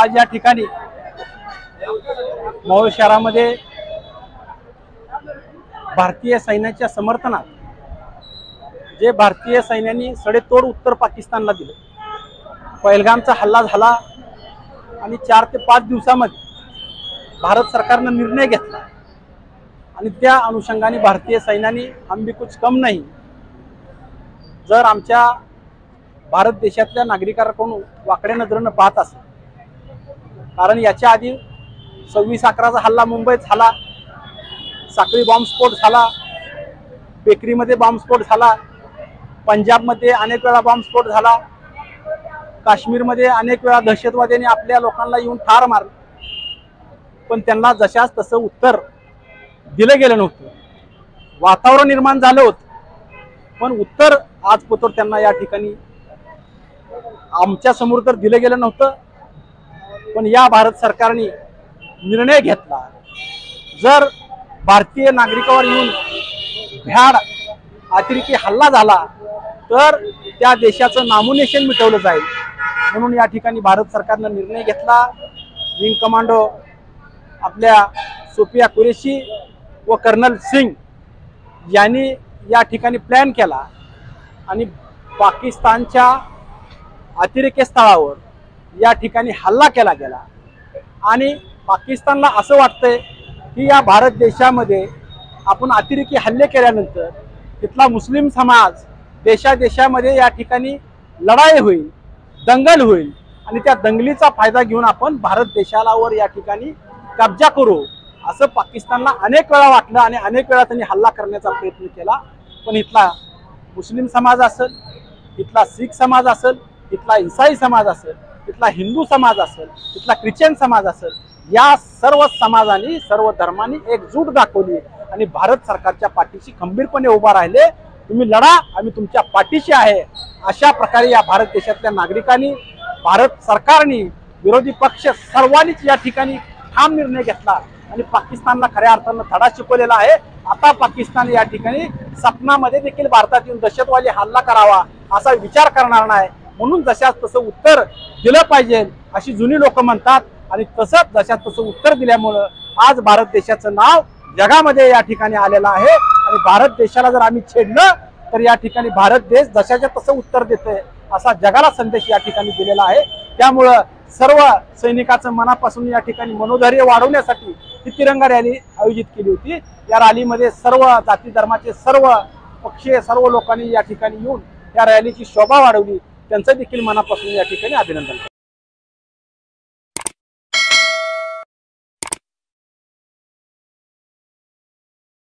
आज या ठिकाणी मोहोळ शहरामध्ये भारतीय सैन्याच्या समर्थनात जे भारतीय सैन्याने सडेतोड उत्तर पाकिस्तानला दिले, पहलगामचा हल्ला झाला आणि 4 ते 5 दिवसामध्ये भारत सरकारने निर्णय घेतला आणि त्या अनुषंगाने भारतीय सैन्याने हम भी कुछ कम नाही जर आमच्या भारत देशातल्या नागरिकांकडून वाकड्या नजरेने पाहत असेल, कारण याच्या आधी 26/11चा हल्ला मुंबईत झाला, साखळी बॉम्बस्फोट झाला, बेकरीमध्ये बॉम्बस्फोट झाला, पंजाबमध्ये अनेक वेळा बॉम्बस्फोट झाला, काश्मीरमध्ये अनेक वेळा दहशतवाद्यांनी आपल्या लोकांना येऊन ठार मारले, पण त्यांना जशाच तसं उत्तर दिलं गेलं नव्हतं. वातावरण निर्माण झालं होतं पण उत्तर आजपर्यंत त्यांना या ठिकाणी आमच्या समोर तर दिलं गेलं नव्हतं. पण या भारत सरकारने निर्णय घेतला, जर भारतीय नागरिकावर येऊन भ्याड अतिरेकी हल्ला झाला तर त्या देशाचं नामोनिशाण मिटवलं जाईल. म्हणून या ठिकाणी भारत सरकारने निर्णय घेतला. विंग कमांडो आपल्या सोफिया कुरेशी व कर्नल सिंग यांनी या ठिकाणी प्लॅन केला आणि पाकिस्तानच्या अतिरेकी स्थळावर या ठिकाणी हल्ला केला गेला. आणि पाकिस्तानला असं वाटतंय की या भारत देशामध्ये आपण अतिरेकी हल्ले केल्यानंतर तिथला मुस्लिम समाज देशादेशामध्ये या ठिकाणी लढाई होईल, दंगल होईल आणि त्या दंगलीचा फायदा घेऊन आपण भारत देशावर या ठिकाणी कब्जा करू, असं पाकिस्तानला अनेक वेळा वाटलं आणि अनेक वेळा त्यांनी हल्ला करण्याचा प्रयत्न केला. पण इथला मुस्लिम समाज असेल, इथला शीख समाज असेल, इथला ईसाई समाज असेल, इथला हिंदू समाज असेल, इथला ख्रिश्चन समाज असेल, या सर्व समाजांनी सर्व धर्मांनी एकजूट दाखवली आणि भारत सरकारच्या पाठीशी खंबीरपणे उभा राहिले. तुम्ही लढा, आम्ही तुमच्या पाठीशी आहे, अशा प्रकारे या भारत देशातल्या नागरिकांनी, भारत सरकारने, विरोधी पक्ष सर्वांनीच या ठिकाणी ठाम निर्णय घेतला आणि पाकिस्तानला खऱ्या अर्थानं धडा शिकवलेला आहे. आता पाकिस्तान या ठिकाणी सपनामध्ये देखील भारतात येऊन दहशतवादी हल्ला करावा असा विचार करणार नाही. म्हणून जशाच तसं उत्तर दिलं पाहिजे अशी जुनी लोक म्हणतात आणि तसंच जशाच तसं उत्तर दिल्यामुळं आज भारत देशाचं नाव जगामध्ये या ठिकाणी आलेलं आहे. आणि भारत देशाला जर आम्ही छेडलं तर या ठिकाणी भारत देश जशाच्या तसं उत्तर देतोय असा जगाला संदेश या ठिकाणी दिलेला आहे. त्यामुळं सर्व सैनिकांचं मनापासून या ठिकाणी मनोधैर्य वाढवण्यासाठी ही तिरंगा रॅली आयोजित केली होती. या रॅलीमध्ये सर्व जाती धर्माचे, सर्व पक्षीय, सर्व लोकांनी या ठिकाणी येऊन या रॅलीची शोभा वाढवली. त्यांचं देखील मनापासून या ठिकाणी अभिनंदन.